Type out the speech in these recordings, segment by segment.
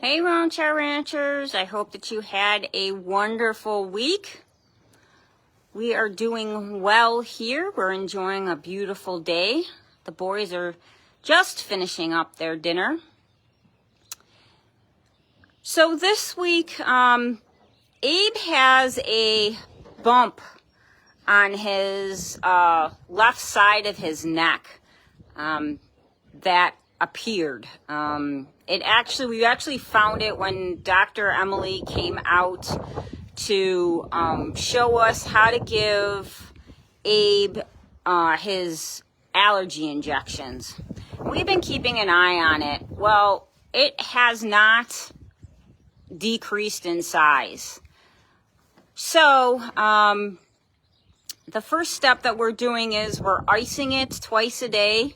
Hey Rancher Ranchers, I hope that you had a wonderful week. We are doing well here. We're enjoying a beautiful day. The boys are just finishing up their dinner. So this week, Abe has a bump on his left side of his neck that appeared. We actually found it when Dr. Emily came out to show us how to give Abe his allergy injections. We've been keeping an eye on it. Well, it has not decreased in size. So, the first step that we're doing is we're icing it twice a day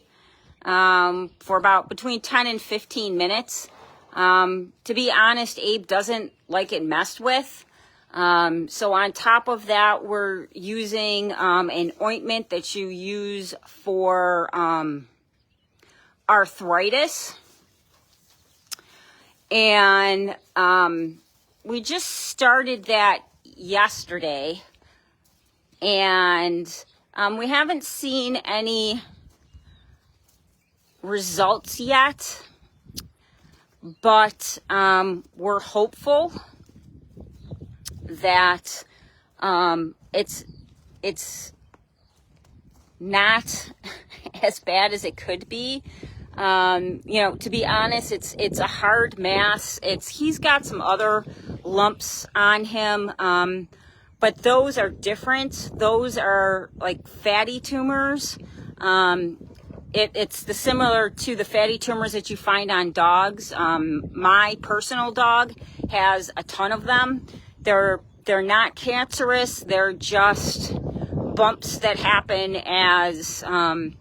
for about between 10 and 15 minutes. To be honest, Abe doesn't like it messed with. So on top of that, we're using an ointment that you use for arthritis. And we just started that yesterday. And we haven't seen any results yet, but we're hopeful that it's not as bad as it could be. To be honest, it's a hard mass. He's got some other lumps on him, but those are different. Those are like fatty tumors. It's similar to the fatty tumors that you find on dogs. My personal dog has a ton of them. They're not cancerous. They're just bumps that happen as an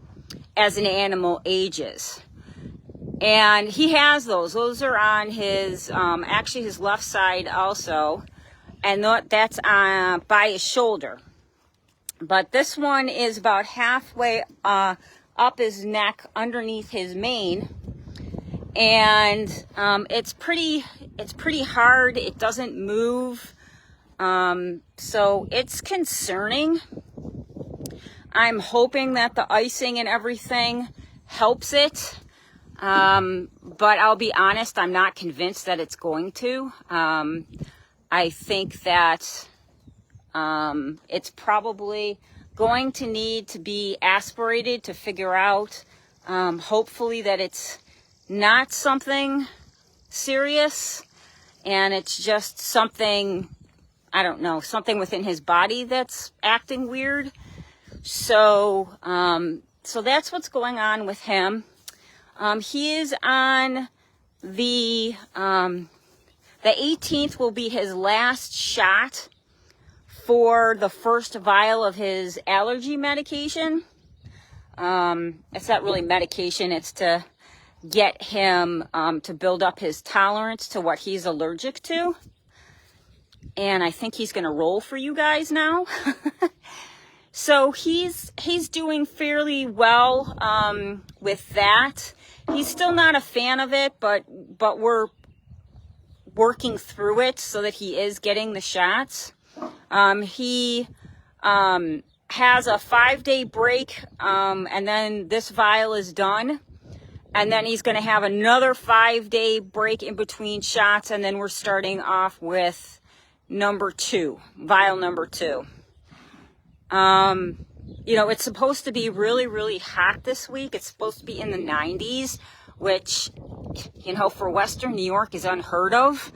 animal ages. And he has those. Those are on his actually his left side also, and that's by his shoulder. But this one is about halfway up his neck underneath his mane, and it's pretty hard. It doesn't move, so it's concerning. I'm hoping that the icing and everything helps it, but I'll be honest, I'm not convinced that it's going to. I think that it's probably going to need to be aspirated to figure out, hopefully, that it's not something serious and it's just something, I don't know, something within his body that's acting weird. So that's what's going on with him. He is on the 18th will be his last shot for the first vial of his allergy medication. It's not really medication, it's to get him to build up his tolerance to what he's allergic to. And I think he's gonna roll for you guys now. So he's doing fairly well with that. He's still not a fan of it, but we're working through it so that he is getting the shots. He has a 5-day break, and then this vial is done. And then he's going to have another 5-day break in between shots, and then we're starting off with vial number 2. It's supposed to be really, really hot this week. It's supposed to be in the 90s, which, for Western New York is unheard of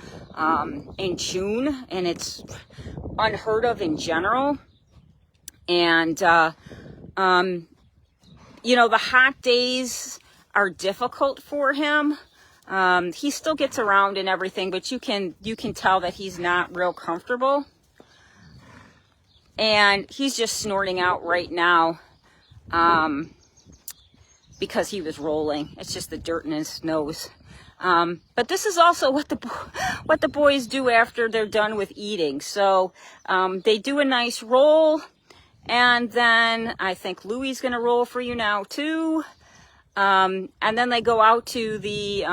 in June, and it's unheard of in general. And the hot days are difficult for him. He still gets around and everything, but you can tell that he's not real comfortable. And he's just snorting out right now because he was rolling. It's just the dirt in his nose. But this is also what the boys do after they're done with eating. So they do a nice roll, and then I think Louie's going to roll for you now too. And then they go out to the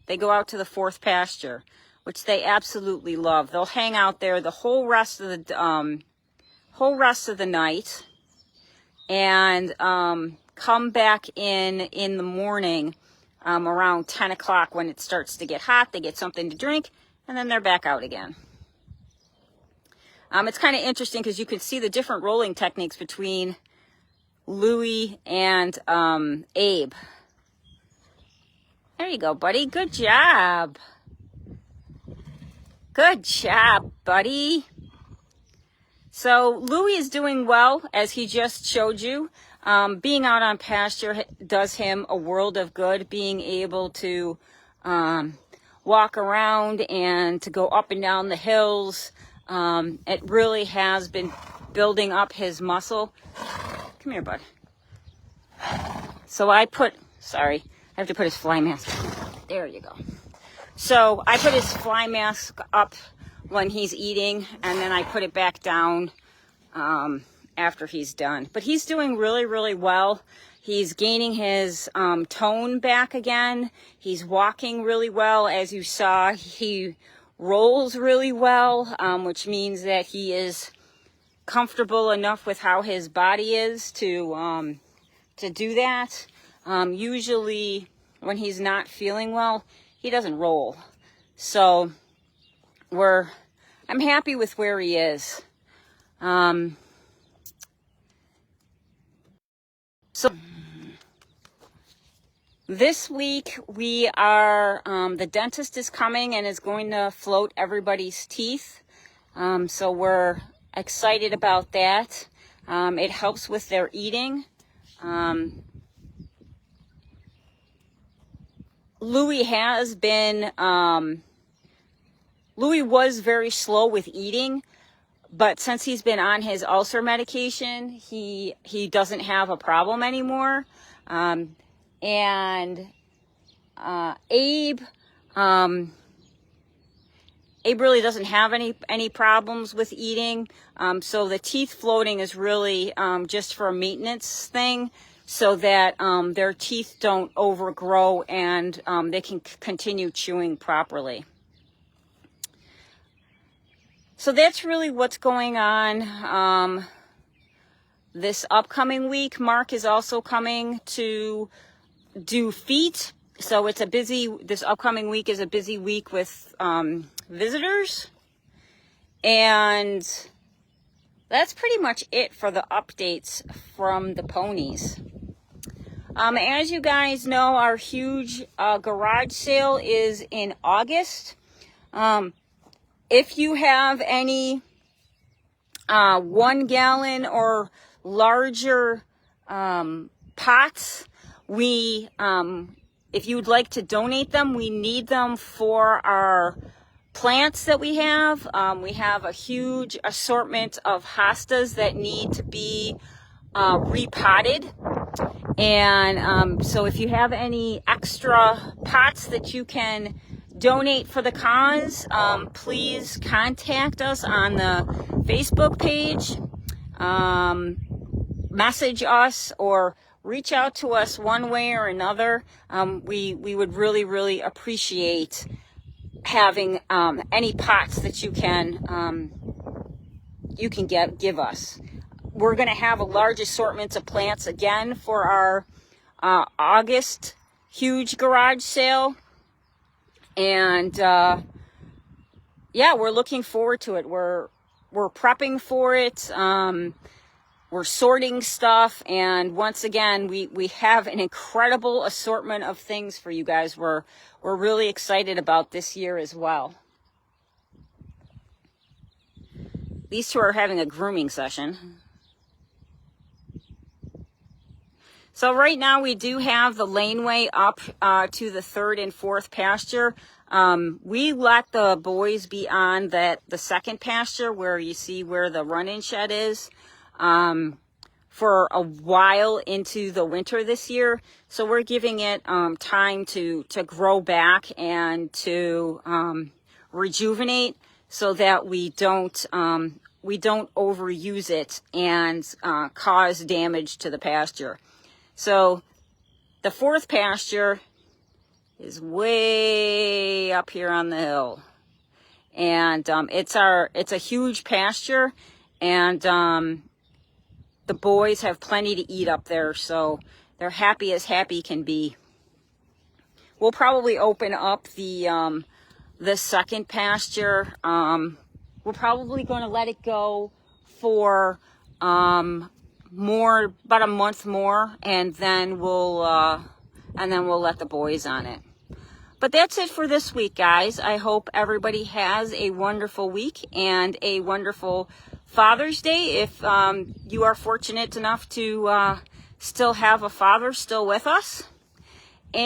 they go out to the fourth pasture, which they absolutely love. They'll hang out there the whole rest of the night, and come back in the morning around 10 o'clock when it starts to get hot. They get something to drink, and then they're back out again. It's kind of interesting because you can see the different rolling techniques between Louie and Abe. There you go, buddy. Good job. Good job, buddy. So Louie is doing well, as he just showed you. Being out on pasture does him a world of good. Being able to walk around and to go up and down the hills. It really has been building up his muscle. Come here, bud. So I have to put his fly mask on. There you go. So I put his fly mask up when he's eating, and then I put it back down after he's done. But he's doing really, really well. He's gaining his tone back again. He's walking really well. As you saw, he rolls really well, which means that he is comfortable enough with how his body is to do that. Usually when he's not feeling well, he doesn't roll. So I'm happy with where he is. So this week we are, the dentist is coming and is going to float everybody's teeth. So we're excited about that. It helps with their eating. Louie was very slow with eating, but since he's been on his ulcer medication, he doesn't have a problem anymore. And Abe really doesn't have any problems with eating. So the teeth floating is really just for a maintenance thing, so that their teeth don't overgrow and they can continue chewing properly. So that's really what's going on this upcoming week. Mark is also coming to do feet. So it's this upcoming week is a busy week with visitors. And that's pretty much it for the updates from the ponies. As you guys know, our huge garage sale is in August. If you have any 1 gallon or larger pots, if you'd like to donate them, we need them for our plants that we have. We have a huge assortment of hostas that need to be repotted. And so if you have any extra pots that you can donate for the cause, please contact us on the Facebook page, message us, or reach out to us one way or another. We would really, really appreciate having any pots that you can give us. We're going to have a large assortment of plants again for our August huge garage sale. And yeah, we're looking forward to it. We're prepping for it. We're sorting stuff, and once again, we have an incredible assortment of things for you guys. We're really excited about this year as well. These two are having a grooming session. So right now we do have the laneway up to the 3rd and 4th pasture. We let the boys be on the 2nd pasture where you see where the run-in shed is for a while into the winter this year. So we're giving it time to grow back and to rejuvenate, so that we don't overuse it and cause damage to the pasture. So the 4th pasture is way up here on the hill. And it's a huge pasture, and the boys have plenty to eat up there, so they're happy as happy can be. We'll probably open up the second pasture. We're probably going to let it go for about a month more, and then we'll let the boys on it. But that's it for this week, guys. I hope everybody has a wonderful week and a wonderful Father's Day. If you are fortunate enough to still have a father still with us. And